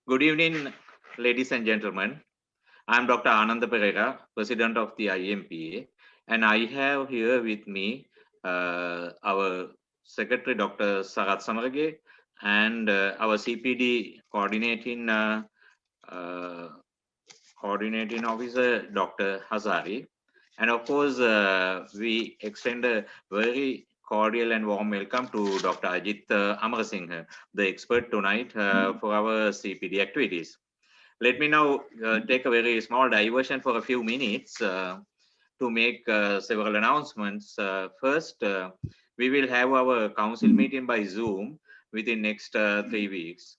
Good evening, ladies and gentlemen. I'm Dr. Ananda Pereira, President of the IMPA, and I have here with me our Secretary, Dr. Sarat Samarage, and our CPD uh, coordinating officer, Dr. Hazari. And of course, we extend a very cordial and warm welcome to Dr. Ajit Amarasinghe, the expert tonight for our CPD activities. Let me now take a very small diversion for a few minutes to make several announcements. First, we will have our council meeting by Zoom within next 3 weeks.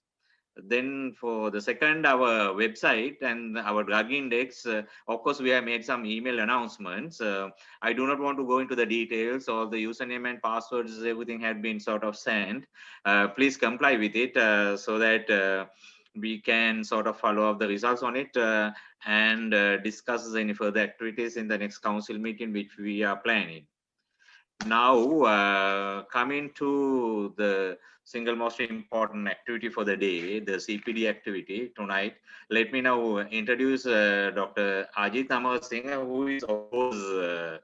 Then for the second, our website and our drug index, of course, we have made some email announcements. I do not want to go into the details. All the username and passwords, everything had been sort of sent. Please comply with it so that we can sort of follow up the results on it and discuss any further activities in the next council meeting, which we are planning. Now, coming to the single most important activity for the day, the CPD activity tonight, let me now introduce Dr. Ajit Amarasinghe, who is, of course,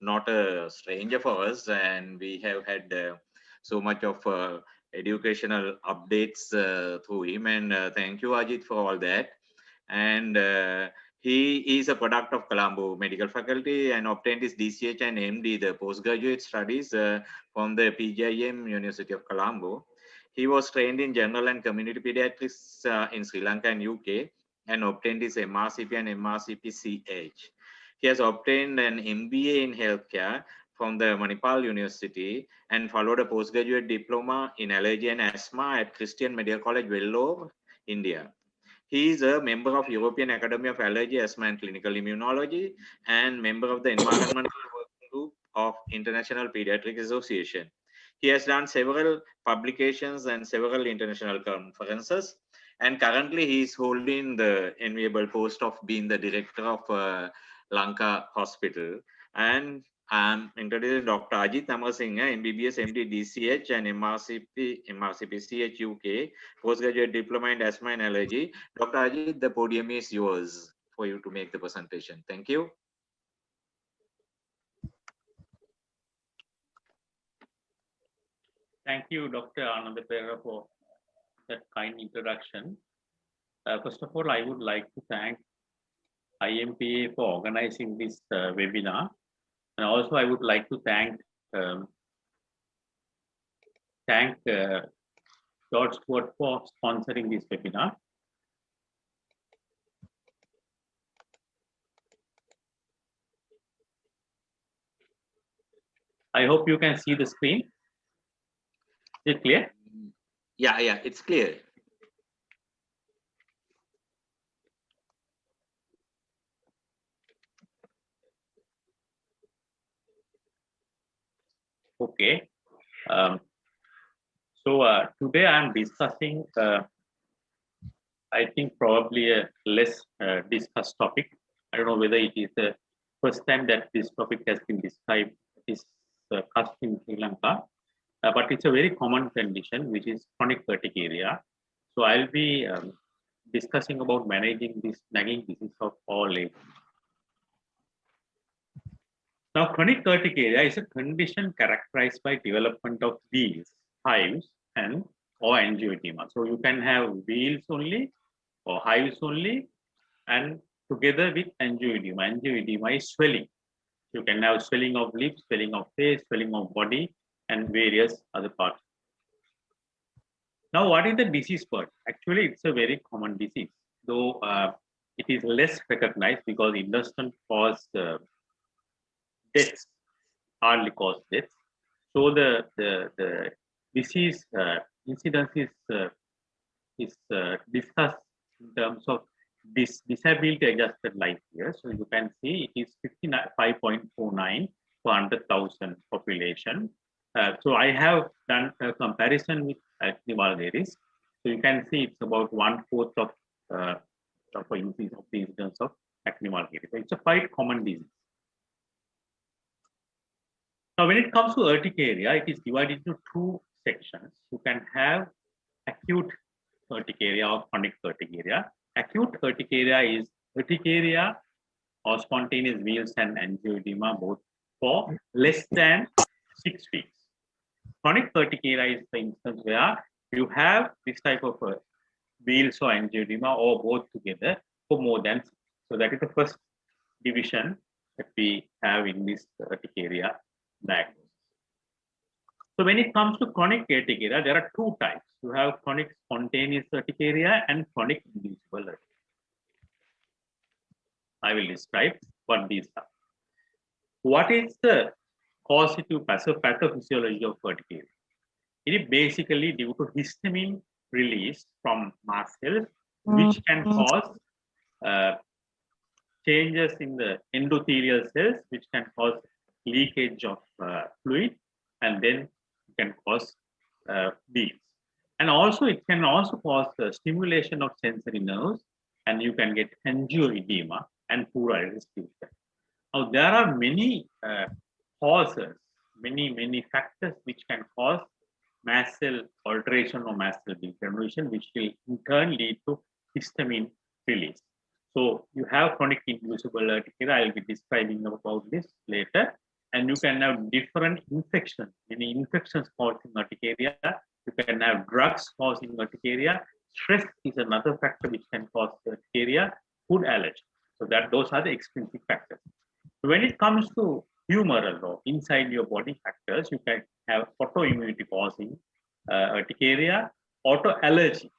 not a stranger for us, and we have had so much of educational updates through him. And thank you, Ajit, for all that. And he is a product of Colombo Medical Faculty and obtained his DCH and MD, the postgraduate studies from the PGIM University of Colombo. He was trained in general and community pediatrics in Sri Lanka and UK and obtained his MRCP and MRCP-CH. He has obtained an MBA in healthcare from the Manipal University and followed a postgraduate diploma in allergy and asthma at Christian Medical College, Vellore, India. He is a member of European Academy of Allergy, Asthma and Clinical Immunology and member of the Environmental Working Group of International Pediatric Association. He has done several publications and several international conferences, and currently he is holding the enviable post of being the director of Lanka Hospital. And I'm introducing Dr. Ajit Amarasinghe, MBBS, MD, DCH, and MRCP, CH UK, postgraduate diploma in asthma and allergy. Dr. Ajit, the podium is yours for you to make the presentation. Thank you. Thank you, Dr. Ananda Pereira, for that kind introduction. First of all, I would like to thank IMPA for organizing this webinar. And also, I would like to thank George Stewart for sponsoring this webinar. I hope you can see the screen. Is it clear? Yeah, it's clear. Okay. So today I'm discussing, I think probably a less discussed topic. I don't know whether it is the first time that this topic has been discussed in Sri Lanka, but it's a very common condition, which is chronic urticaria. So I'll be discussing about managing this nagging disease of all ages. Now, chronic urticaria is a condition characterized by development of wheals, hives, and or angioedema. So you can have wheals only or hives only, and together with angioedema. Angioedema is swelling. You can have swelling of lips, swelling of face, swelling of body, and various other parts. Now, what is the disease part? Actually, it's a very common disease, though it is less recognized because it doesn't cause deaths, hardly cause deaths. So the disease incidence is discussed in terms of this disability adjusted life years. So you can see it is 55.49 per 100,000 population. So I have done a comparison with acne vulgaris. So you can see it's about 1/4 of the incidence of acne vulgaris. So it's a quite common disease. Now, when it comes to urticaria, it is divided into two sections. You can have acute urticaria or chronic urticaria. Acute urticaria is urticaria or spontaneous wheals and angioedema both for less than 6 weeks. Chronic urticaria is the instance where you have this type of wheals or angioedema or both together for more than 6. So that is the first division that we have in this urticaria diagnosis. So when it comes to chronic urticaria, there are two types. You have chronic spontaneous urticaria and chronic inducible urticaria. I will describe what these are. What is the causative pathophysiology of urticaria? It is basically due to histamine release from mast cells, which can cause changes in the endothelial cells, which can cause leakage of fluid, and then it can cause bleeds. And also, it can also cause stimulation of sensory nerves, and you can get angioedema and pruritus. Now, there are many causes, many factors which can cause mast cell alteration or mast cell degeneration, which will in turn lead to histamine release. So you have chronic inducible urticaria. I will be describing about this later. And you can have different infections, many infections causing urticaria. You can have drugs causing urticaria. Stress is another factor which can cause urticaria. Food allergy. So that those are the extrinsic factors. When it comes to humoral or inside your body factors, you can have autoimmunity causing urticaria, autoallergy.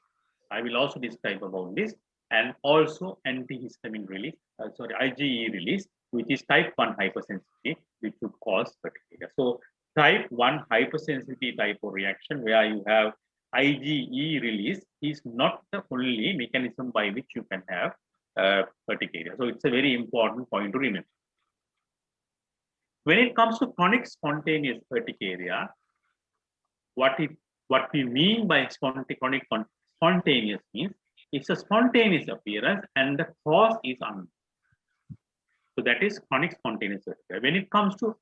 I will also describe about this, and also antihistamine release, IgE release, which is type 1 hypersensitivity, which would cause urticaria. So type 1 hypersensitivity type of reaction where you have IgE release is not the only mechanism by which you can have urticaria. So it's a very important point to remember. When it comes to chronic spontaneous urticaria, what we mean by chronic spontaneous means it's a spontaneous appearance and the cause is unknown. So that is chronic spontaneous urticaria. When it comes to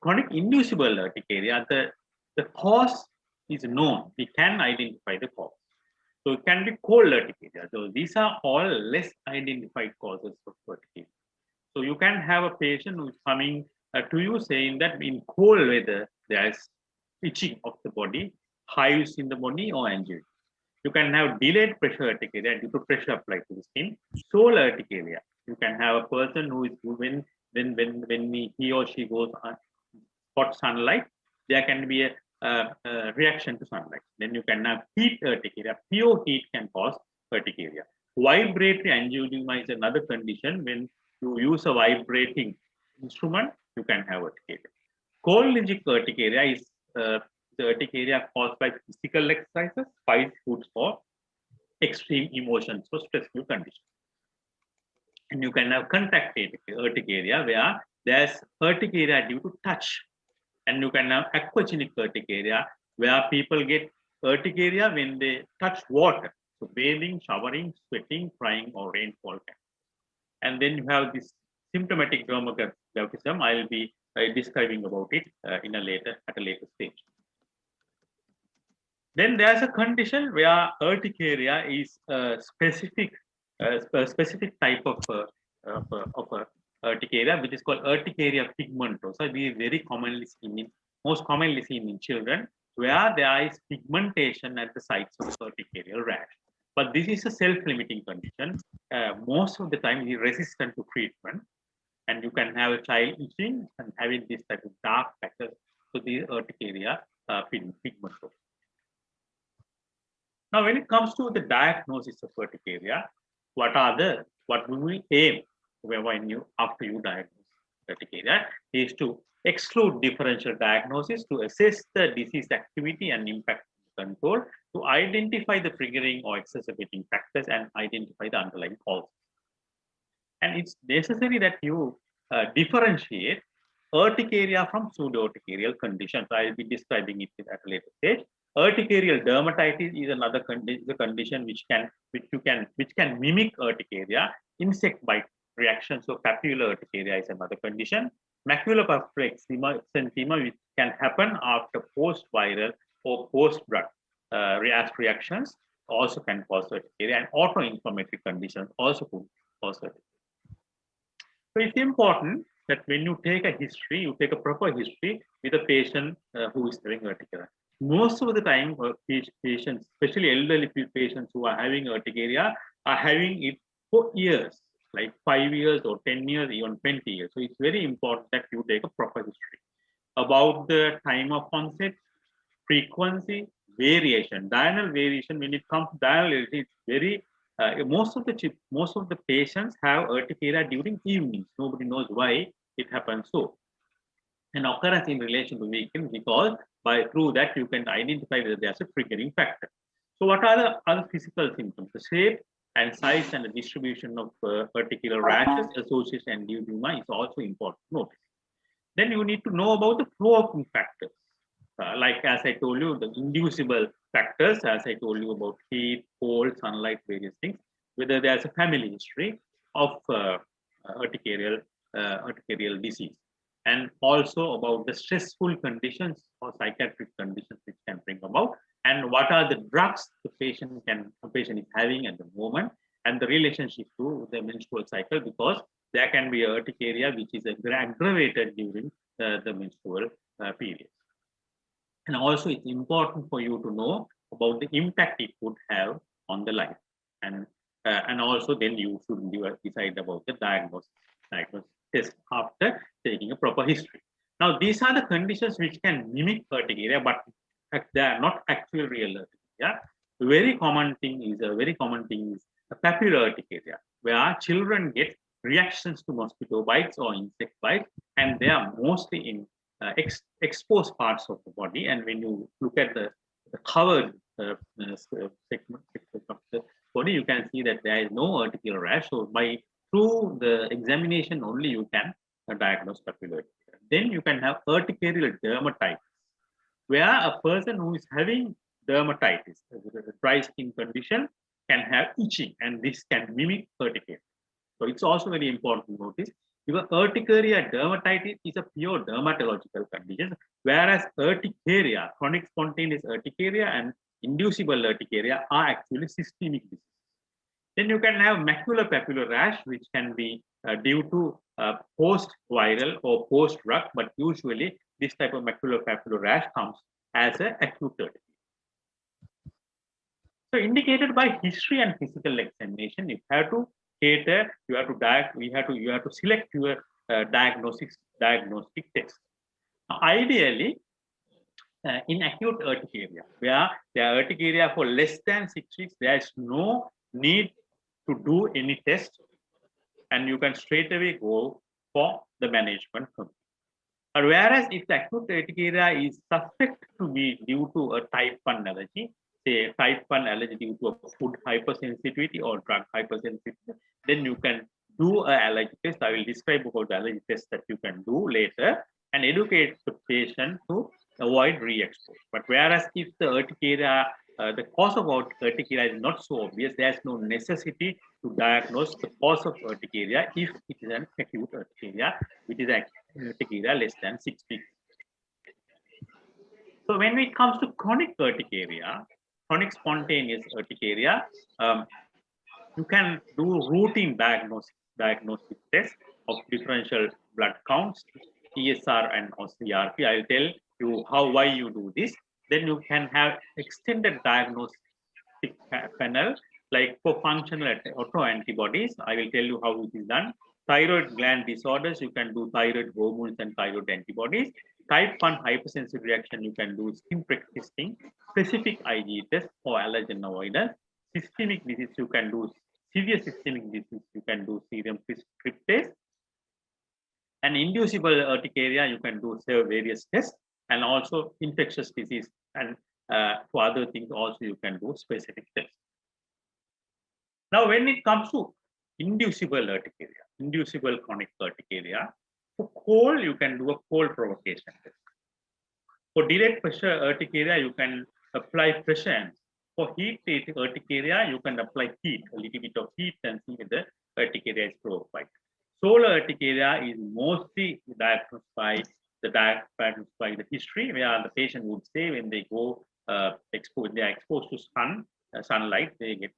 chronic inducible urticaria, the cause is known. We can identify the cause. So it can be cold urticaria. So these are all less identified causes of urticaria. So you can have a patient who is coming to you saying that in cold weather, there is itching of the body, hives in the body or angioedema. You can have delayed pressure urticaria due to pressure applied to the skin. Sole urticaria. You can have a person who is when he or she goes on hot sunlight, there can be a reaction to sunlight. Then you can have heat urticaria. Pure heat can cause urticaria. Vibratory angioedema is another condition. When you use a vibrating instrument, you can have urticaria. Cholinergic urticaria is the urticaria caused by physical exercises, spicy foods, or extreme emotions, so stressful conditions. And you can have contact urticaria where there's urticaria due to touch. And you can have aquagenic urticaria where people get urticaria when they touch water. So bathing, showering, sweating, crying, or rainfall. And then you have this symptomatic dermographism. I'll be describing about it at a later stage. Then there's a condition where urticaria is a specific type of urticaria, which is called urticaria pigmentosa. We very commonly seen most commonly seen in children, where there is pigmentation at the sites of urticarial rash. But this is a self-limiting condition. Most of the time, it is resistant to treatment, and you can have a child itching and having this type of dark patches. So the urticaria pigmentosa. Now, when it comes to the diagnosis of urticaria, what we will aim after you diagnose urticaria is to exclude differential diagnosis, to assess the disease activity and impact control, to identify the triggering or exacerbating factors and identify the underlying causes. And it's necessary that you differentiate urticaria from pseudo-urticarial conditions. I'll be describing it at a later stage. Urticarial dermatitis is another condition which can mimic urticaria. Insect bite reaction, so papular urticaria is another condition. Maculopapular eczema, which can happen after post-viral or post-drug reactions. also can cause urticaria, and autoinflammatory conditions also could cause urticaria. So it's important that when you take a history, you take a proper history with a patient who is having urticaria. Most of the time, patients, especially elderly patients who are having urticaria, are having it for years, like 5 years or 10 years, even 20 years. So it's very important that you take a proper history about the time of onset, frequency, variation, diurnal variation. When it comes to diurnal variation, it's very most of the patients have urticaria during evenings. Nobody knows why it happens so. An occurrence in relation to weekend, because through that you can identify whether there's a triggering factor. So what are the other physical symptoms? The shape and size and the distribution of particular rashes, association, and duodenum is also important to notice. Then you need to know about the provoking factors. Like as I told you, the inducible factors, as I told you about heat, cold, sunlight, various things, whether there's a family history of urticarial disease, and also about the stressful conditions or psychiatric conditions which can bring about, and what are the drugs the patient is having at the moment, and the relationship to the menstrual cycle, because there can be urticaria which is aggravated during the menstrual period. And also it's important for you to know about the impact it could have on the life. And also then you should decide about the diagnosis test after taking a proper history. Now these are the conditions which can mimic urticaria, but they are not actual real urticaria. A very common thing is a papular urticaria, where children get reactions to mosquito bites or insect bites, and they are mostly in exposed parts of the body. And when you look at the covered segment of the body, you can see that there is no urticaria rash. So through the examination only you can diagnose papular urticaria. Then you can have urticarial dermatitis, where a person who is having dermatitis, a dry skin condition, can have itching, and this can mimic urticaria. So it's also very important to notice, because urticaria dermatitis is a pure dermatological condition, whereas urticaria, chronic spontaneous urticaria and inducible urticaria are actually systemic diseases. Then you can have maculopapular rash, which can be due to post-viral or post-drug, but usually this type of maculopapular rash comes as an acute urticaria. So indicated by history and physical examination, you have to cater, you have to select your diagnostic test. Now, ideally, in acute urticaria, where the urticaria for less than 6 weeks, there is no need to do any test, and you can straight away go for the management. But whereas if the acute urticaria is suspect to be due to a type 1 allergy, say type 1 allergy due to a food hypersensitivity or drug hypersensitivity, then you can do an allergy test. I will describe about the allergy test that you can do later, and educate the patient to avoid re-exposure. But whereas if the urticaria, the cause of urticaria is not so obvious, there is no necessity to diagnose the cause of urticaria if it is an acute urticaria, which is an urticaria less than 6 weeks. So when it comes to chronic urticaria, chronic spontaneous urticaria, you can do routine diagnostic tests of differential blood counts, ESR and CRP. I will tell you why you do this. Then you can have extended diagnostic panel, like for functional autoantibodies. I will tell you how it is done. Thyroid gland disorders, you can do thyroid hormones and thyroid antibodies. Type 1 hypersensitive reaction, you can do skin prick testing. Specific IgE test for allergen avoidance. Systemic disease, you can do severe systemic disease, you can do serum tryptase. And inducible urticaria, you can do various tests, and also infectious disease, and for other things also you can do specific tests. Now, when it comes to inducible urticaria, inducible chronic urticaria, for cold, you can do a cold provocation test. For direct pressure urticaria, you can apply pressure. For heat urticaria, you can apply heat, a little bit of heat, and see whether urticaria is provoked by. Solar urticaria is mostly diagnosed by the history, where the patient would say when they go they are exposed to sun, sunlight, they get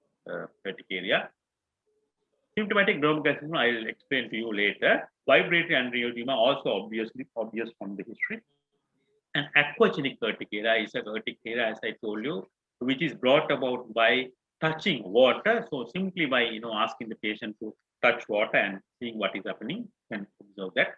urticaria. Symptomatic dermographism, I will explain to you later. Vibratory angioedema also obvious from the history. And aquagenic urticaria is a urticaria, as I told you, which is brought about by touching water. So simply by asking the patient to touch water and seeing what is happening, you can observe that.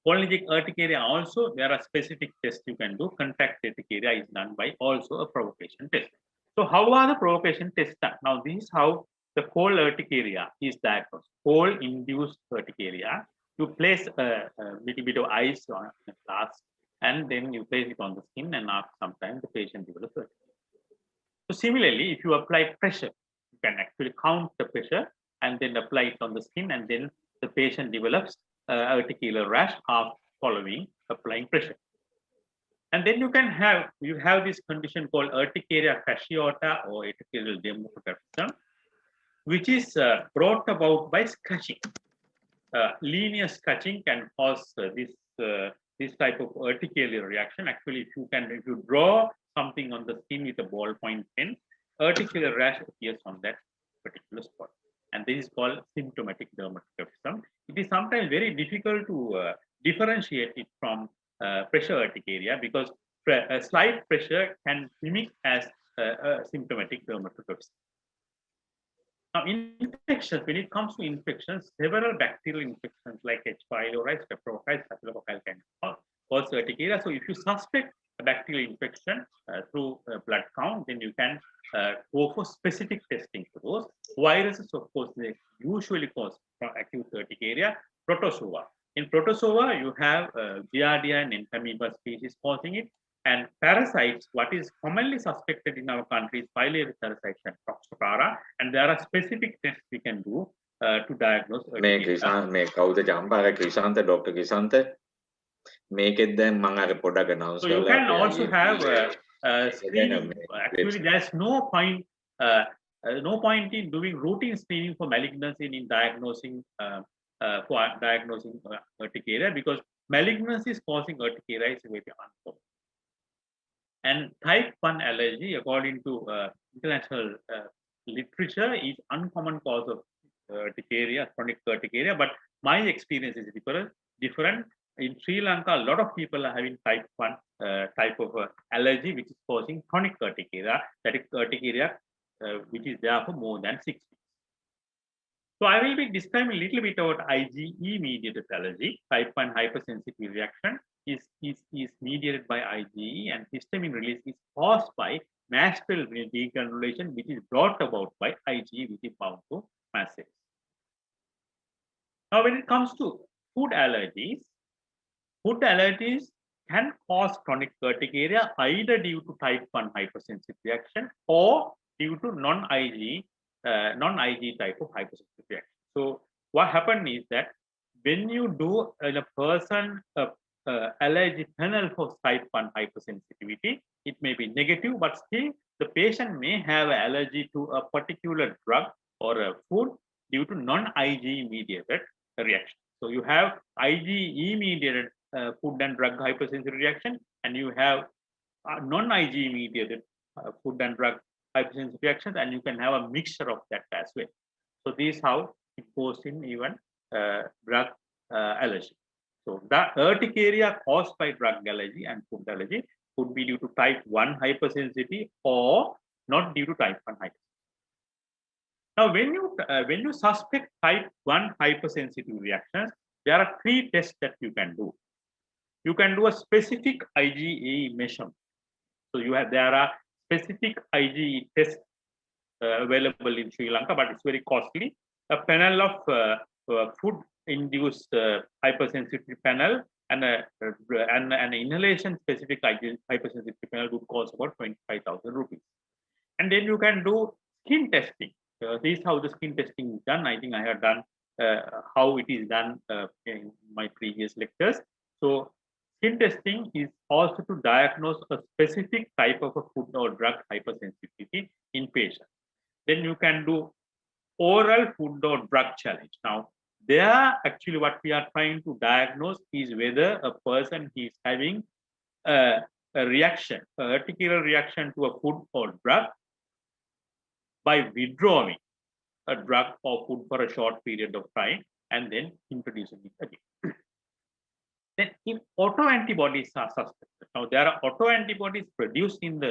Cholinergic urticaria also, there are specific tests you can do. Contact urticaria is done by also a provocation test. So how are the provocation tests done? Now this is how the cold urticaria is diagnosed. Cold induced urticaria. You place a little bit of ice on a glass and then you place it on the skin, and after some time the patient develops urticaria. So similarly, if you apply pressure, you can actually count the pressure and then apply it on the skin, and then the patient develops urticaria rash after following applying pressure. And then you have this condition called urticaria fasciata or urticarial dermographism, which is brought about by scratching. Linear scratching can cause this type of urticaria reaction. Actually, if you draw something on the skin with a ballpoint pen, urticaria rash appears on that particular spot. And this is called symptomatic dermographism. It is sometimes very difficult to differentiate it from pressure urticaria, because a slight pressure can mimic as symptomatic dermographism. Now, infections, when it comes to infections, several bacterial infections like H. pylori, Streptococcus, Staphylococcus can cause urticaria. So, if you suspect a bacterial infection through blood count, then you can go for specific testing for those. Viruses, of course, they usually cause acute urticaria. Protozoa. In protozoa, you have Giardia and Entamoeba species causing it. And parasites, what is commonly suspected in our country is biliary parasites and Toxocara, and there are specific tests we can do to diagnose. Dr. Kisanta. මේකෙත් දැන් මම අර පොඩක් announce So you can also have screening. Actually, there's no point in doing routine screening for malignancy in diagnosing urticaria, because malignancy is causing urticaria is very uncommon. And type 1 allergy, according to international literature, is uncommon cause of urticaria, chronic urticaria. But my experience is different. In Sri Lanka, a lot of people are having type 1 type of allergy, which is causing chronic urticaria, that is urticaria which is there for more than 6 weeks. So I will be describing a little bit about IgE-mediated allergy. Type 1 hypersensitivity reaction is mediated by IgE, and histamine release is caused by mast cell degranulation, which is brought about by IgE, which is bound to mast cells. Now, when it comes to food allergies can cause chronic urticaria either due to type 1 hypersensitivity reaction or due to non-IgE type of hypersensitivity reaction. So what happened is that when you do in a person allergy panel for type 1 hypersensitivity, it may be negative, but still the patient may have an allergy to a particular drug or a food due to non-IgE mediated reaction. So you have IgE mediated food and drug hypersensitivity reaction, and you have non-IgE mediated food and drug hypersensitivity reactions, and you can have a mixture of that as well. So this is how it goes in even drug allergy. So the urticaria caused by drug allergy and food allergy could be due to type 1 hypersensitivity or not due to type 1 hypersensitivity. Now, when you suspect type 1 hypersensitivity reactions, there are 3 tests that you can do. You can do a specific IgE measurement. So there are specific IgE tests available in Sri Lanka, but it's very costly. A panel of food-induced hypersensitivity panel and an inhalation-specific hypersensitivity panel would cost about 25,000 rupees. And then you can do skin testing. This is how the skin testing is done. I think I have done how it is done in my previous lectures. So skin testing is also to diagnose a specific type of a food or drug hypersensitivity in patients. Then you can do oral food or drug challenge. Now, there actually what we are trying to diagnose is whether a person is having a reaction, a urticaria reaction to a food or drug, by withdrawing a drug or food for a short period of time and then introducing it again. Then if autoantibodies are suspected, now there are autoantibodies produced in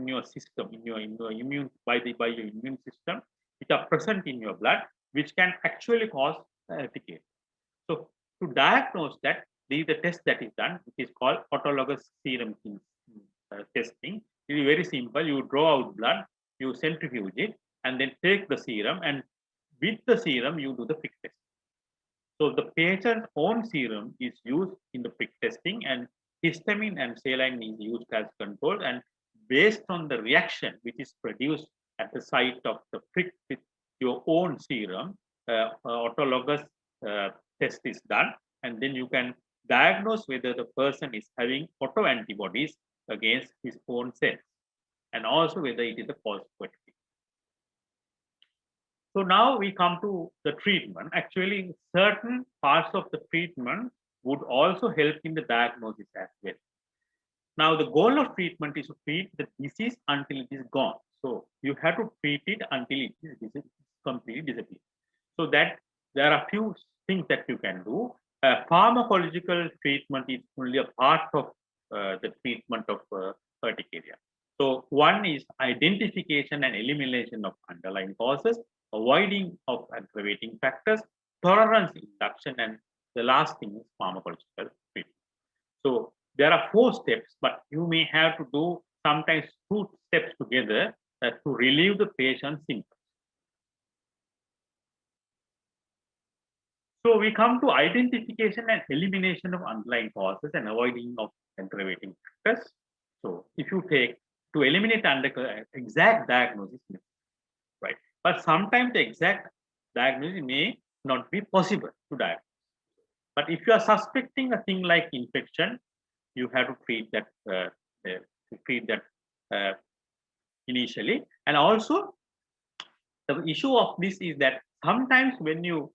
your system, in your immune by your immune system, which are present in your blood, which can actually cause urticaria. So to diagnose that, the test that is done, which is called autologous serum testing. It is very simple. You draw out blood, you centrifuge it, and then take the serum, and with the serum you do the prick test. So the patient's own serum is used in the prick testing, and histamine and saline is used as control. And based on the reaction which is produced at the site of the prick with your own serum, autologous test is done, and then you can diagnose whether the person is having autoantibodies against his own cells, and also whether it is a positive urticaria. So now we come to the treatment. Actually, certain parts of the treatment would also help in the diagnosis as well. Now, the goal of treatment is to treat the disease until it is gone. So you have to treat it until it is completely disappeared. So that there are a few things that you can do. Pharmacological treatment is only a part of the treatment of urticaria. So one is identification and elimination of underlying causes, avoiding of aggravating factors, tolerance induction, and the last thing is pharmacological treatment. So there are 4 steps, but you may have to do sometimes 2 steps together to relieve the patient's symptoms. So we come to identification and elimination of underlying causes and avoiding of aggravating factors. So if you take to eliminate exact diagnosis, right? But sometimes the exact diagnosis may not be possible to diagnose. But if you are suspecting a thing like infection, you have to treat that initially. And also, the issue of this is that sometimes when you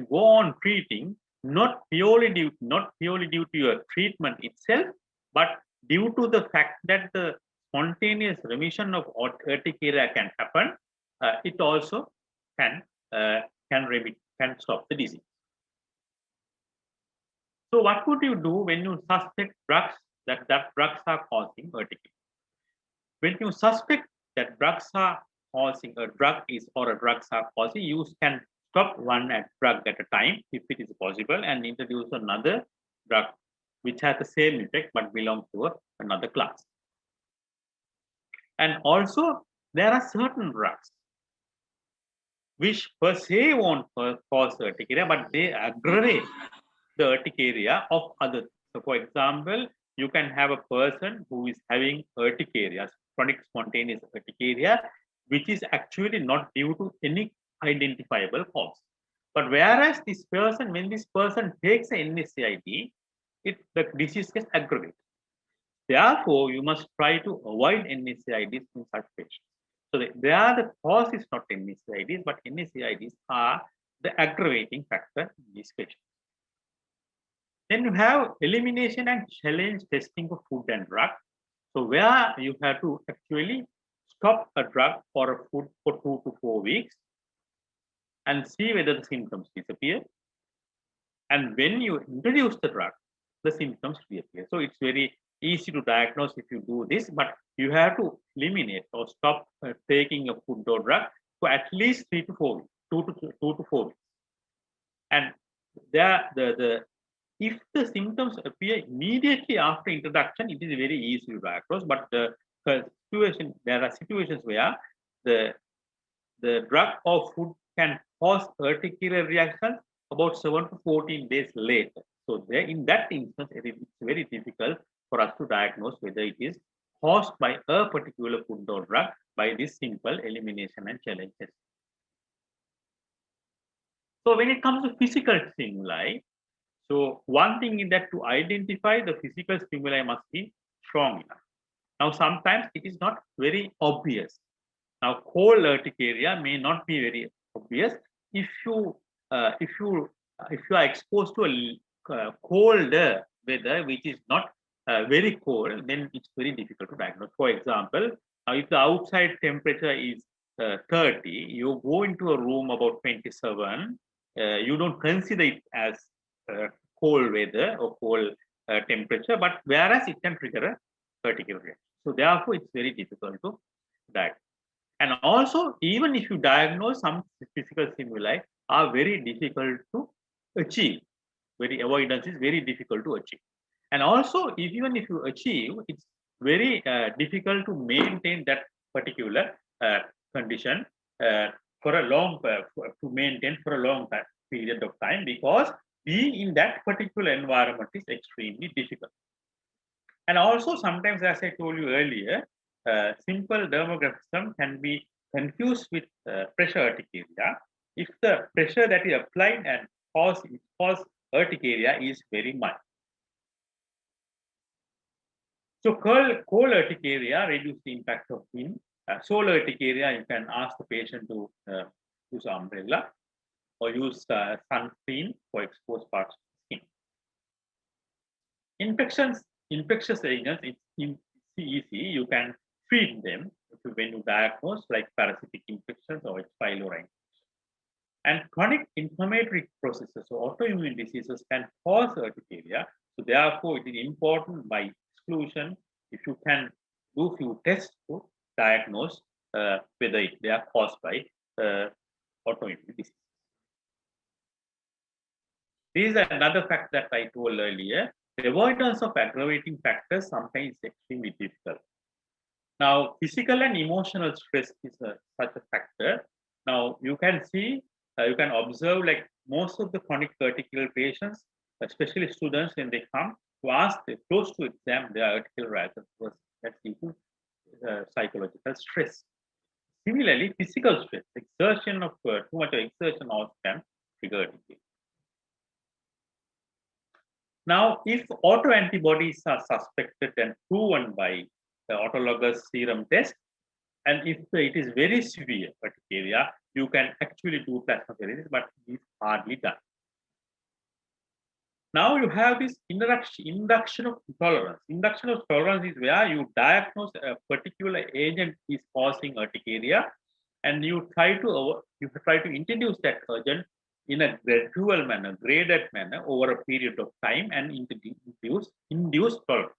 go on treating, not purely due to your treatment itself, but due to the fact that the spontaneous remission of urticaria can happen, it also can stop the disease. So what would you do when you suspect drugs that drugs are causing urticaria? When you suspect that drugs are causing drugs are causing, you can stop one drug at a time if it is possible and introduce another drug which has the same effect but belongs to another class. And also there are certain drugs which per se won't cause urticaria, but they aggravate the urticaria of others. So for example, you can have a person who is having urticaria, chronic spontaneous urticaria, which is actually not due to any identifiable cause. But whereas this person, when this person takes an NSAID, the disease gets aggravated. Therefore, you must try to avoid NSAIDs in such patients. So the cause is not NSAIDs, but NSAIDs are the aggravating factor in these patients. Then you have elimination and challenge testing for food and drug. So where you have to actually stop a drug or a food for 2 to 4 weeks and see whether the symptoms disappear. And when you introduce the drug, the symptoms reappear. So it's very easy to diagnose if you do this, but you have to eliminate or stop taking a food or drug for at least 3 to 4 weeks, 2 to 4 weeks. And if the symptoms appear immediately after introduction, it is very easy to diagnose. But there are situations where the drug or food can cause urticaria reactions about 7 to 14 days later. So in that instance, it's very difficult for us to diagnose whether it is caused by a particular food or drug by this simple elimination and challenge test. So when it comes to physical stimuli, so one thing is that to identify the physical stimuli must be strong enough. Now, sometimes it is not very obvious. Now, cold urticaria may not be very obvious. If you are exposed to a colder weather, which is not very cold, then it's very difficult to diagnose. For example, Now, if the outside temperature is 30, you go into a room about 27, you don't consider it as cold weather or cold temperature, but whereas it can trigger a critical reaction. So therefore, it's very difficult to diagnose. And also, even if you diagnose, some physical stimuli are very difficult to achieve. Very avoidance is very difficult to achieve. And also, even if you achieve, it's very difficult to maintain that particular condition for a long to maintain for a long period of time, because being in that particular environment is extremely difficult. And also sometimes, as I told you earlier, simple dermographism can be confused with pressure urticaria if the pressure that is applied and cause urticaria is very mild. So cold urticaria reduce the impact of wind. Solar urticaria, you can ask the patient to use umbrella or use sunscreen for exposed parts of the skin. Infectious agents, it's easy. You can treat them when you diagnose, like parasitic infections or H. pylori. And chronic inflammatory processes or autoimmune diseases can cause urticaria. So therefore, it is important by exclusion if you can do few tests to diagnose whether they are caused by autoimmune disease. This is another fact that I told earlier. The avoidance of aggravating factors sometimes is extremely difficult. Now, physical and emotional stress is such a factor. Now, you can see, you can observe, like most of the chronic urticaria patients, especially students, when they come to ask, close to exam their urticaria reactions, that's due to psychological stress. Similarly, physical stress, exertion of too much of exertion also can trigger urticaria. Now, if autoantibodies are suspected and proven by the autologous serum test, and if it is very severe urticaria, you can actually do plasmapheresis, but it's hardly done. Now you have this induction of tolerance. Induction of tolerance is where you diagnose a particular agent is causing urticaria, and you try to introduce that agent in a gradual manner, graded manner over a period of time, and induce tolerance.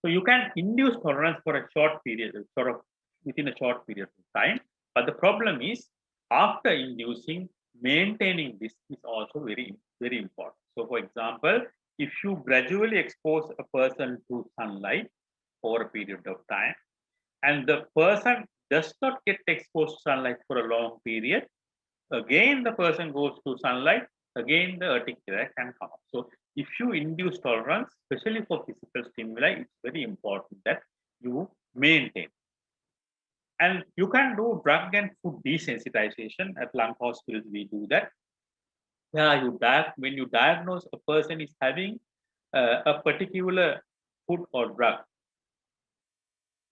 So you can induce tolerance for a short period, sort of within a short period of time. But the problem is, after inducing, maintaining this is also very, very important. So for example, if you gradually expose a person to sunlight over a period of time, and the person does not get exposed to sunlight for a long period, again the person goes to sunlight, again the urticaria can come up. So if you induce tolerance, especially for physical stimuli, it's very important that you maintain. And you can do drug and food desensitization. At lung hospitals, we do that. When you diagnose a person is having a particular food or drug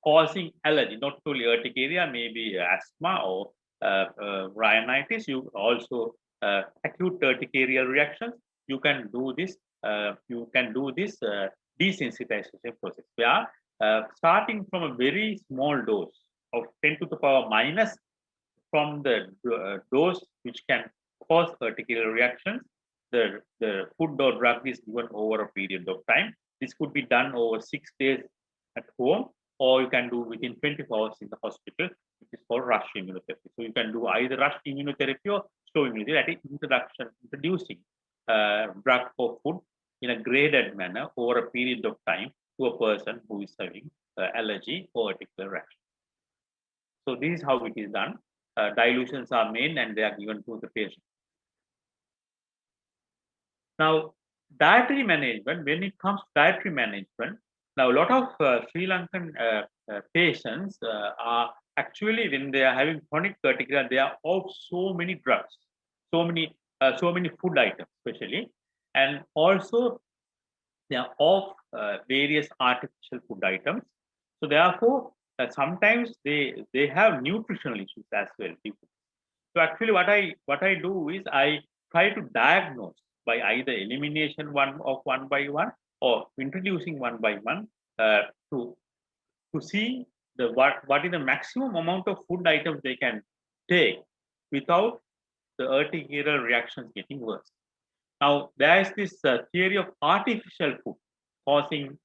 causing allergy, not only urticaria, maybe asthma or rhinitis, you also acute urticarial reactions. You can do this. Desensitization process. Where starting from a very small dose of 10 to the power minus from the dose which can cause urticarial reactions, the food or drug is given over a period of time. This could be done over 6 days at home, or you can do within 24 hours in the hospital, which is called rush immunotherapy. So you can do either rush immunotherapy or slow immunotherapy, that is introducing drug or food in a graded manner over a period of time to a person who is having allergy or urticaria reaction. So this is how it is done. Dilutions are made and they are given to the patient. Now, dietary management, when it comes to dietary management, now a lot of Sri Lankan patients are actually, when they are having chronic urticaria, they are off so many drugs, so many food items especially, and also they are off various artificial food items. So therefore, sometimes they have nutritional issues as well. So actually, what I do is I try to diagnose by either elimination one by one or introducing one by one to see what is the maximum amount of food items they can take without the urticarial reactions getting worse. Now, there is this theory of artificial food causing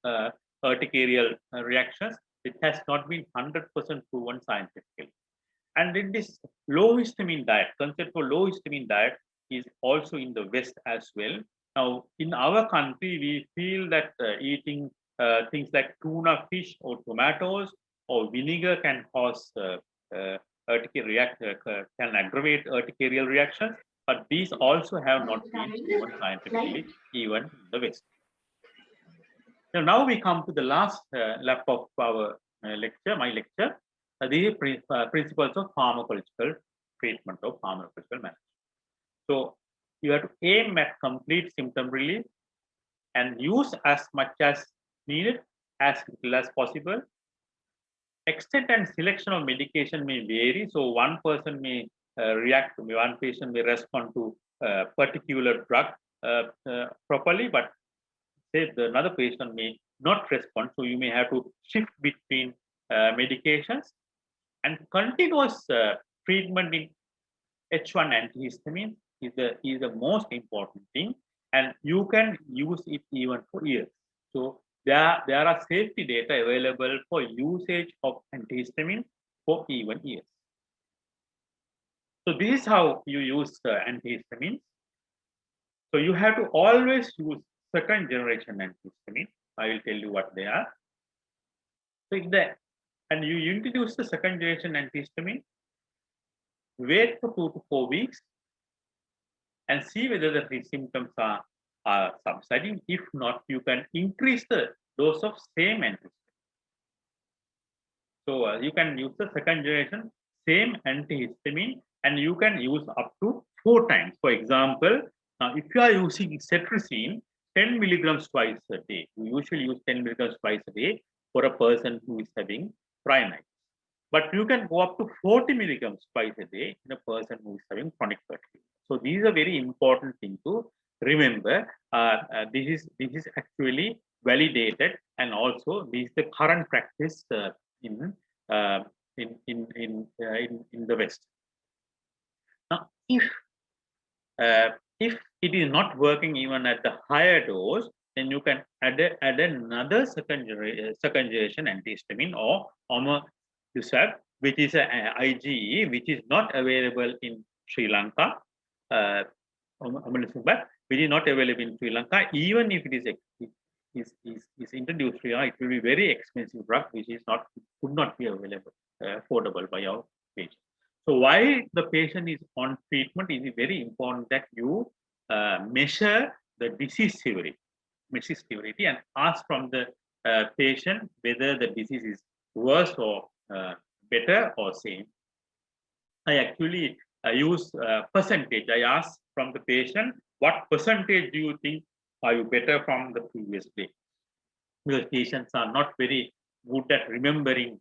urticarial reactions. It has not been 100% proven scientifically. And in this low histamine diet, concept for low histamine diet is also in the West as well. Now, in our country, we feel that eating things like tuna fish or tomatoes or vinegar can cause can aggravate urticarial reactions, but these also have not been proven scientifically, even in the West. Now we come to the last lap of our lecture, my lecture, the principles of pharmacological treatment of pharmacological management. So you have to aim at complete symptom relief and use as much as needed, as little as possible. Extent and selection of medication may vary. So one person may one patient may respond to a particular drug properly, but say another patient may not respond. So you may have to shift between medications, and continuous treatment in H1 antihistamine is the most important thing, and you can use it even for years. So there are safety data available for usage of antihistamine for even years. So this is how you use antihistamines. So you have to always use second generation antihistamine. I will tell you what they are. So and you introduce the second generation antihistamine, wait for 2 to 4 weeks and see whether the symptoms are subsiding. If not, you can increase the dose of same antihistamine. So you can use the second generation same antihistamine, and you can use up to 4 times. For example, if you are using cetirizine 10 milligrams twice a day, you usually use 10 milligrams twice a day for a person who is having rhinitis. But you can go up to 40 milligrams twice a day in a person who is having chronic fatigue. So these are very important things to remember. This is actually validated, and also this is the current practice in the West. Now, if it is not working even at the higher dose, then you can add another second generation antihistamine or omalizumab, which is an IgE, which is not available in Sri Lanka. Omalizumab, which is not available in Sri Lanka. Even if it is introduced here, it will be very expensive drug, which could not be available, affordable by our patients. So while the patient is on treatment, it is very important that you measure the disease severity, and ask from the patient whether the disease is worse or better or same. I actually use percentage. I ask from the patient, what percentage do you think are you better from the previous day? Because patients are not very good at remembering,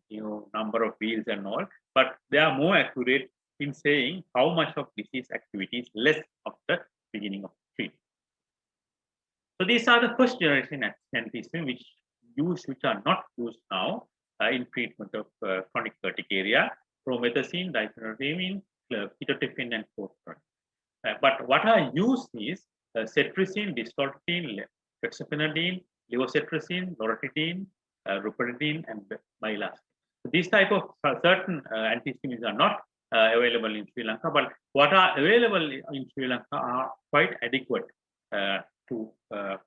number of wheels and all, but they are more accurate in saying how much of disease activity is less after beginning of treatment. So these are the first generation antihistamines which are not used now in treatment of chronic urticaria: promethazine, diphenhydramine, ketotifen, and cortisone. But what I use is cetirizine, distolfene, fexofenadine, levocetirizine, loratadine, ropinirole, and bilastine. So these type of certain antihistamines are not available in Sri Lanka, but what are available in Sri Lanka are quite adequate to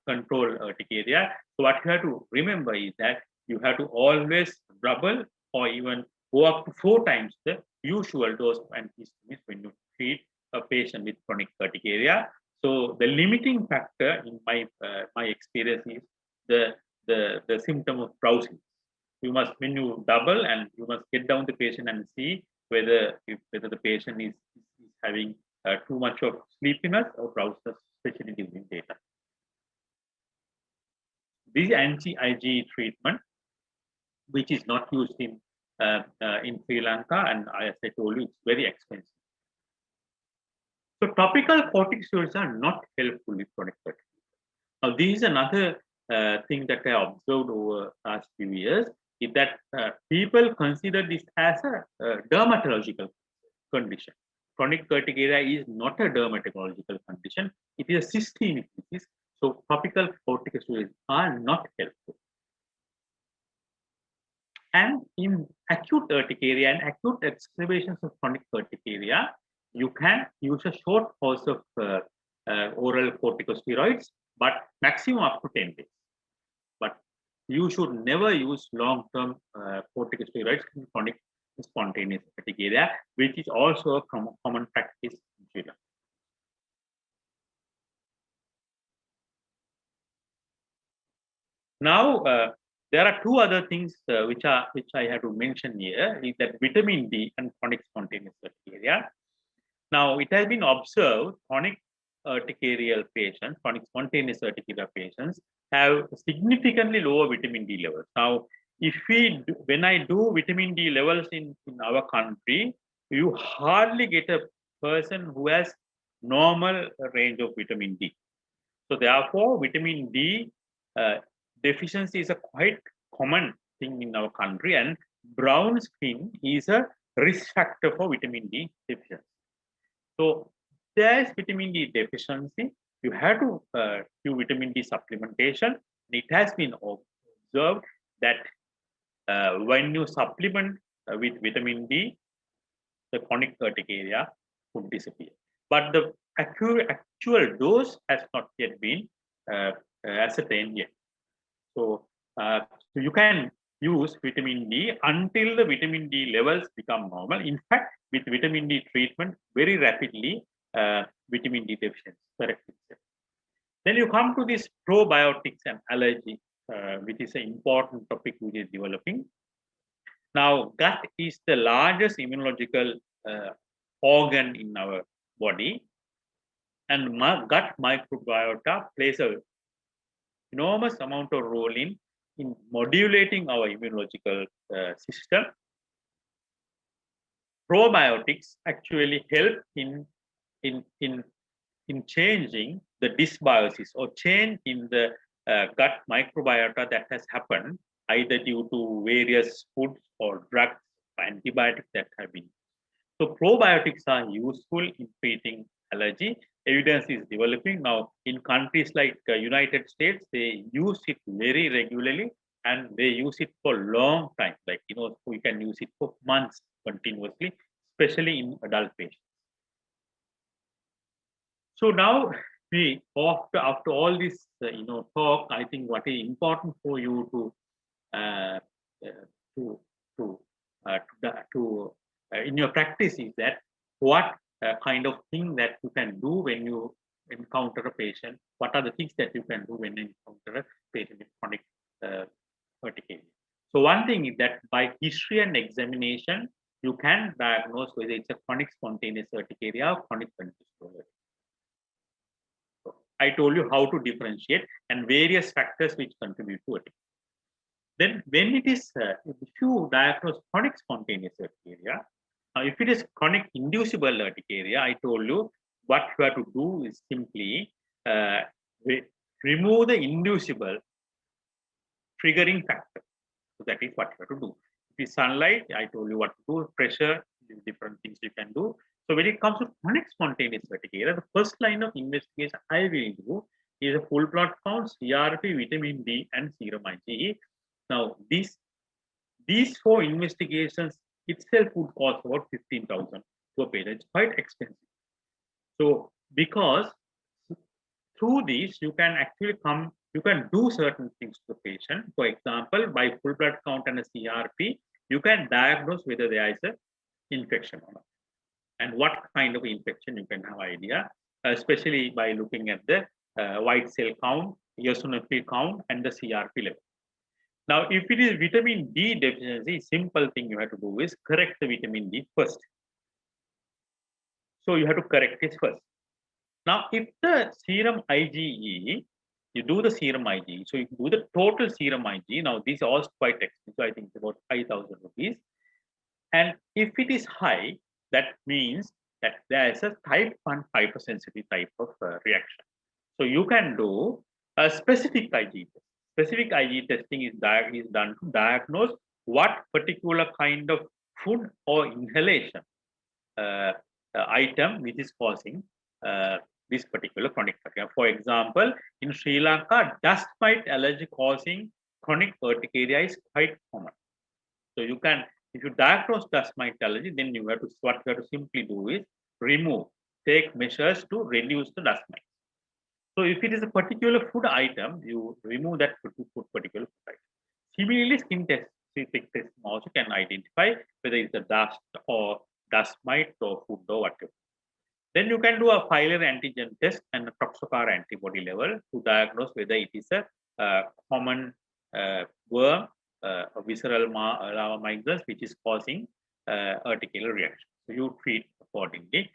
control urticaria. So what you have to remember is that you have to always double or even go up to 4 times the usual dose of antihistamines when you treat a patient with chronic urticaria. So the limiting factor in my experience is the symptom of drowsiness. You must, when you double, and you must get down the patient and see whether the patient is having too much of sleepiness or drowsiness, especially during daytime. This anti-IgE treatment, which is not used in Sri Lanka, and as I told you, it's very expensive. So topical corticosteroids are not helpful with chronic fatigue. Now, this is another thing that I observed over the last few years. is that people consider this as a dermatological condition. Chronic urticaria is not a dermatological condition. It is a systemic disease. So topical corticosteroids are not helpful. And in acute urticaria and acute exacerbations of chronic urticaria, you can use a short course of oral corticosteroids, but maximum up to 10 days. But you should never use long-term corticosteroids in chronic spontaneous urticaria, which is also a common practice in Sri Lanka. Now, there are two other things which I have to mention here, is that vitamin D and chronic spontaneous urticaria. Now, it has been observed chronic urticarial patients, chronic spontaneous urticaria patients have significantly lower vitamin D levels. Now, when I do vitamin D levels in our country, you hardly get a person who has normal range of vitamin D. So therefore, vitamin D deficiency is a quite common thing in our country, and brown skin is a risk factor for vitamin D deficiency. So there is vitamin D deficiency. You have to do vitamin D supplementation. It has been observed that when you supplement with vitamin D, the chronic urticaria would disappear. But the actual dose has not yet been ascertained yet. So you can use vitamin D until the vitamin D levels become normal. In fact, with vitamin D treatment, very rapidly, vitamin D deficiency corrects itself. Then you come to this probiotics and allergy, which is an important topic which is developing. Now, gut is the largest immunological organ in our body, and gut microbiota plays an enormous amount of role in modulating our immunological system. Probiotics actually help in changing the dysbiosis or change in the gut microbiota that has happened either due to various foods or drugs, antibiotics that have been. So probiotics are useful in treating allergy. Evidence is developing now in countries like United States. They use it very regularly, and they use it for long time. Like, we can use it for months continuously, especially in adult patients. So now, after all this, talk, I think what is important for you to in your practice is that what kind of thing that you can do when you encounter a patient. What are the things that you can do when you encounter a patient with chronic urticaria? So one thing is that by history and examination, you can diagnose whether it's a chronic spontaneous urticaria or chronic congestive urticaria. So I told you how to differentiate and various factors which contribute to urticaria. Then when it is, if you diagnose chronic spontaneous urticaria, if it is chronic inducible urticaria, I told you what you have to do is simply remove the inducible triggering factor. So that is what you have to do. If it's sunlight, I told you what to do, pressure, different things you can do. So when it comes to chronic spontaneous urticaria, the first line of investigation I will do is a full blood count, CRP, vitamin D, and serum IgE. Now, these four investigations itself would cost about 15,000 per patient. It's quite expensive. So, because through these, you can actually you can do certain things to the patient. For example, by full blood count and a CRP, you can diagnose whether there is an infection or not, and what kind of infection you can have idea, especially by looking at the white cell count, eosinophil count, and the CRP level. Now, if it is vitamin D deficiency, simple thing you have to do is correct the vitamin D first. So you have to correct this first. Now, if the serum IgE, you do the serum IgE, so you do the total serum IgE. Now, these are all quite expensive. So I think it's about 5,000 rupees. And if it is high, that means that there is a type 1 hypersensitive type of reaction. So you can do a specific IgE test. Specific IgE testing is done to diagnose what particular kind of food or inhalation item which is causing this particular chronic urticaria. For example, in Sri Lanka, dust mite allergy causing chronic urticaria is quite common. So you can, if you diagnose dust mite allergy, then you have to, what you have to simply do is take measures to reduce the dust mite. So if it is a particular food item, you remove that particular food item. Similarly, skin testing also can identify whether it's a dust or dust mite or food or whatever. Then you can do a filar antigen test and a Toxocara antibody level to diagnose whether it is a common worm, a visceral lava migrans, which is causing urticaria reaction. So you treat accordingly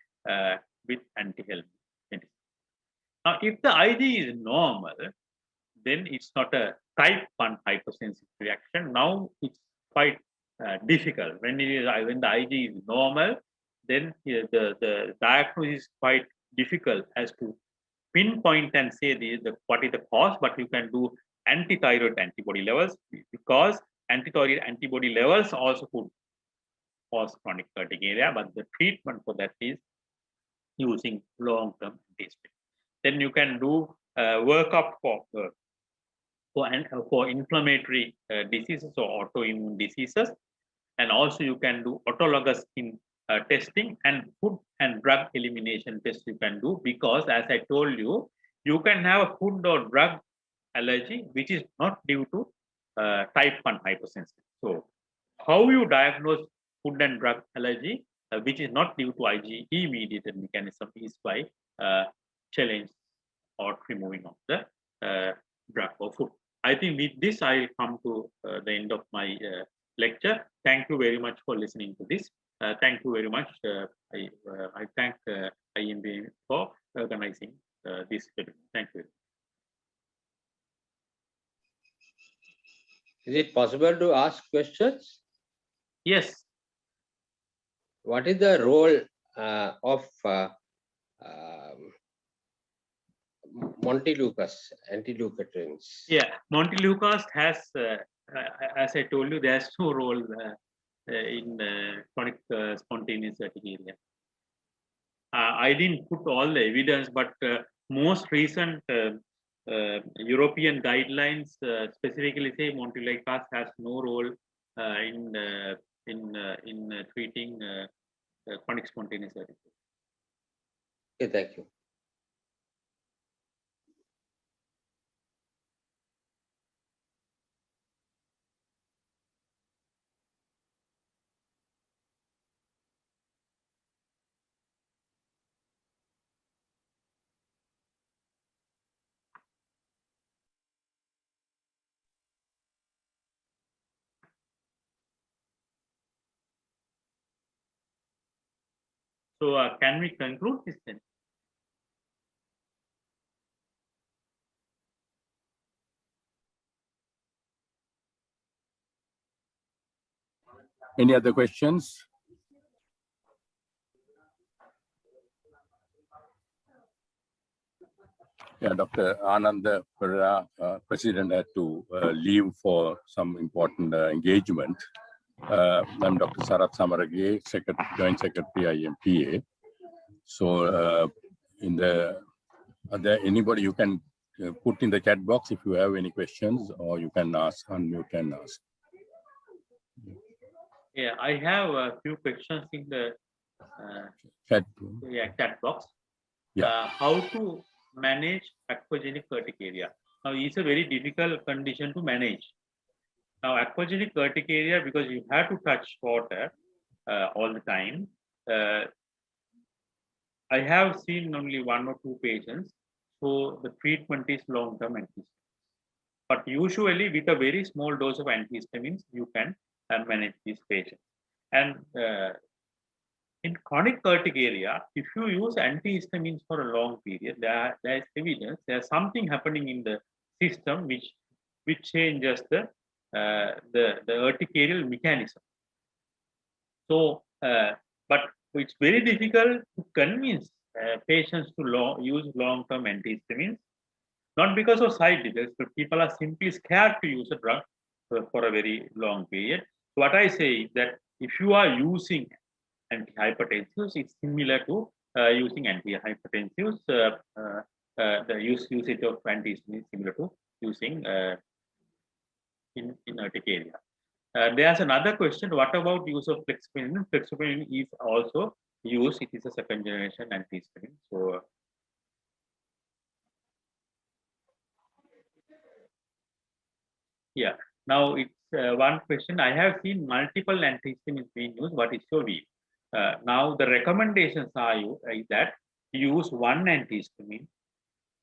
with anti-helminth medicine. Now, if the IG is normal, then it's not a type 1 hypersensitive reaction. Now it's quite difficult. When the IG is normal, then the diagnosis is quite difficult as to pinpoint and say what is the cause, but you can do anti-thyroid antibody levels, because anti-thyroid antibody levels also could cause chronic urticaria, but the treatment for that is using long-term antihistamine. Then you can do workup for inflammatory diseases or autoimmune diseases, and also you can do autologous skin testing and food and drug elimination tests you can do, because as I told you, you can have a food or drug allergy which is not due to type 1 hypersensitivity. So how you diagnose food and drug allergy which is not due to IgE mediated mechanism is by challenge or removing of the drug or food. I think with this I come to the end of my lecture. Thank you very much for listening to this. Thank you very much. I thank IMB for organizing this webinar. Thank you. Is it possible to ask questions? Yes. What is the role of Montelukast, anti-leukotrienes? Yeah, Montelukast has, as I told you, there's no role in chronic spontaneous urticaria. I didn't put all the evidence, but most recent European guidelines specifically say Montelukast has no role in treating chronic spontaneous urticaria. Okay, thank you. So can we conclude this then? Any other questions? Yeah, Dr. Ananda Perera, President, had to leave for some important engagement. I'm Dr. Sarath Samarage, Joint Secretary, IMPA. So, are there anybody you can put in the chat box if you have any questions, or you can ask, unmute and ask. Yeah, I have a few questions in the chat box. Yeah. How to manage aquagenic urticaria? Now, it's a very difficult condition to manage. Now, aquagenic urticaria, because you have to touch water all the time. I have seen only 1 or 2 patients, so the treatment is long-term antihistamines. But usually, with a very small dose of antihistamines, you can manage these patients. And in chronic urticaria, if you use antihistamines for a long period, there is evidence there's something happening in the system which changes the urticarial mechanism. So, but it's very difficult to convince patients to use long-term antihistamines, not because of side effects, but people are simply scared to use a drug for a very long period. what I say is that if you are using antihypertensives, it's similar to using antihypertensives. The usage of antihistamine is similar to using in urticaria. There's another question. What about use of flexibilin? Flexibilin is also used. It is a second generation antihistamine. So yeah. Now it's one question. I have seen multiple antihistamines being used. What is your view? Now the recommendations are is that you use one antihistamine.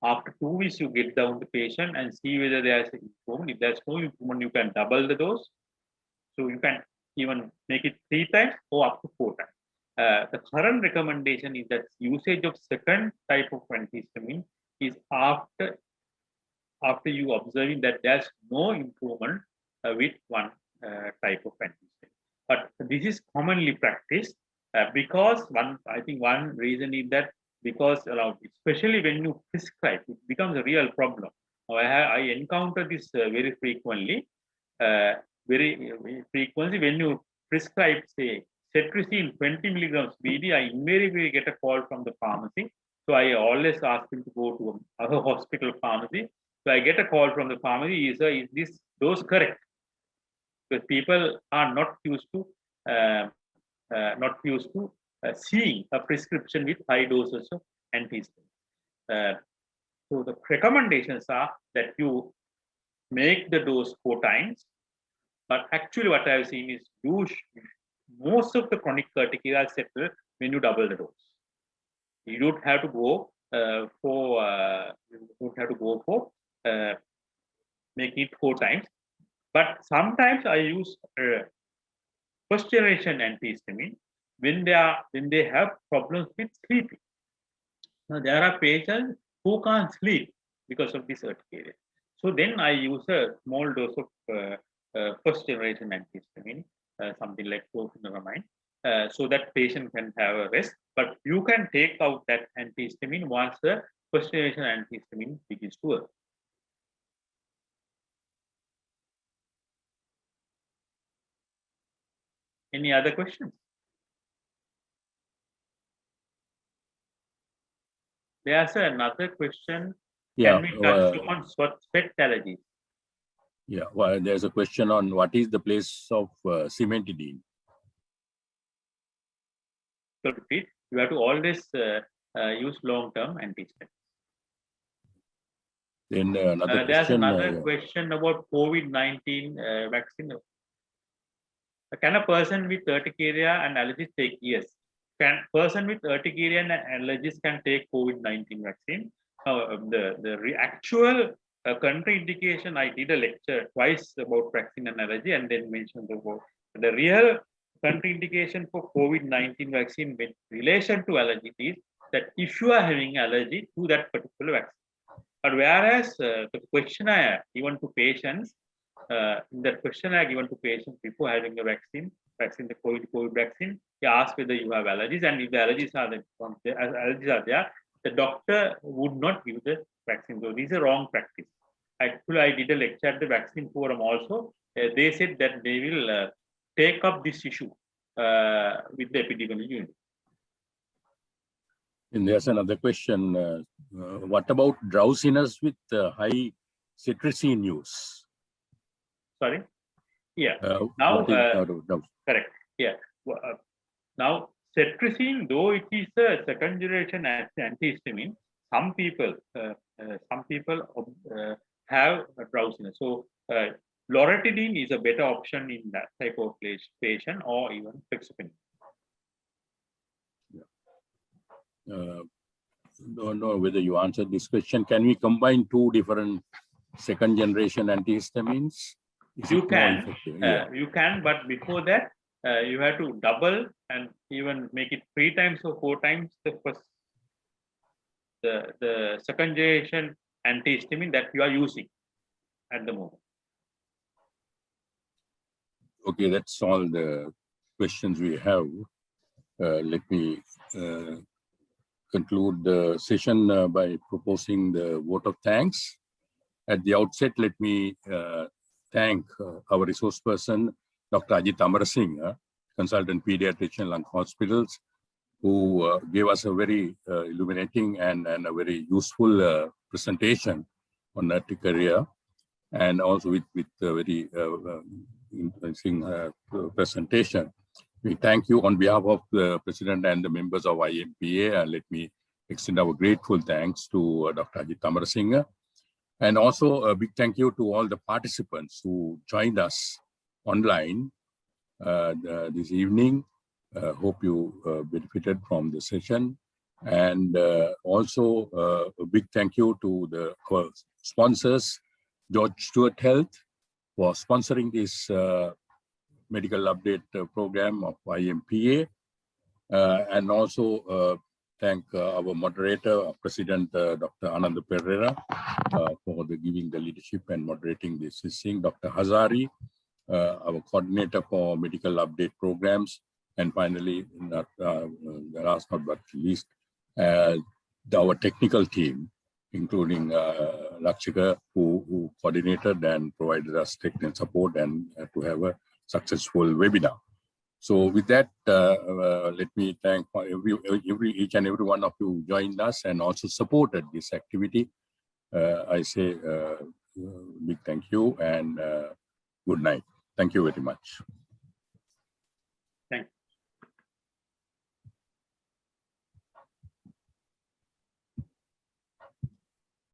After 2 weeks, you get down the patient and see whether there's improvement. If there's no improvement, you can double the dose. So you can even make it 3 times or up to 4 times. The current recommendation is that usage of second type of antihistamine is after you observing that there's no improvement with one type of antihistamine. But this is commonly practiced because I think one reason is that because especially when you prescribe, it becomes a real problem. I encounter this very frequently. When you prescribe, say, cetirizine 20 milligrams BD, I invariably get a call from the pharmacy. So I always ask him to go to a hospital pharmacy. So I get a call from the pharmacy, is this dose correct? Because people are not used to seeing a prescription with high doses of antihistamine. So the recommendations are that you make the dose 4 times, but actually what I've seen is most of the chronic urticaria settle when you double the dose. You don't have to go for making it 4 times, but sometimes I use first generation antihistamine when they have problems with sleeping. Now there are patients who can't sleep because of this urticaria. So then I use a small dose of first generation antihistamine, something like chlorpheniramine, so that patient can have a rest. But you can take out that antihistamine once the first generation antihistamine begins to work. Any other questions? There's another question. Yeah. Can we touch upon sweat allergies? Yeah. Well, there's a question on what is the place of cimetidine. You have to always use long-term antihistamines. Then another there's question. Another question about COVID-19 vaccine. Can a person with urticaria and allergies take? Yes. Can person with urticaria and allergies can take COVID-19 vaccine? The actual contraindication, I did a lecture twice about vaccine and allergy, and then mentioned the real contraindication for COVID-19 vaccine with relation to allergy is that if you are having allergy to that particular vaccine. But whereas the questionnaire given to patients, in that questionnaire given to patients before having the vaccine, the COVID vaccine, he asks whether you have allergies, and if the allergies are there, the doctor would not give the vaccine. So this is a wrong practice. Actually, I did a lecture at the vaccine forum also. They said that they will take up this issue with the epidemiology unit. And there's another question. What about drowsiness with high cetirizine use? Sorry? Yeah. Now, correct. Yeah. Now, cetirizine, though it is a second generation antihistamine, some people have a drowsiness. So, loratadine is a better option in that type of patient, or even fexofenadine. Don't know whether you answered this question. Can we combine 2 different second generation antihistamines? You can, you can, but before that, you have to double and even make it 3 times or 4 times the second generation antihistamine that you are using at the moment. Okay, that's all the questions we have. Let me conclude the session by proposing the vote of thanks. At the outset, let me thank our resource person, Dr. Ajit Amarasinghe, consultant pediatrician, Lung Hospitals, who gave us a very illuminating and a very useful presentation on urticaria, and also with a very interesting presentation. We thank you on behalf of the President and the members of IMPA. Let me extend our grateful thanks to Dr. Ajit Amarasinghe. And also a big thank you to all the participants who joined us online this evening. Hope you benefited from the session. And also a big thank you to our sponsors, George Stewart Health, for sponsoring this medical update program of IMPA. And also thank our moderator, President Dr. Anand Pereira, for giving the leadership and moderating this thing. Dr. Hazari, our coordinator for medical update programs. And finally, last but not least, our technical team, including Lakshika, who coordinated and provided us technical support and to have a successful webinar. So with that, let me thank each and every one of you who joined us and also supported this activity. I say big thank you and good night. Thank you very much.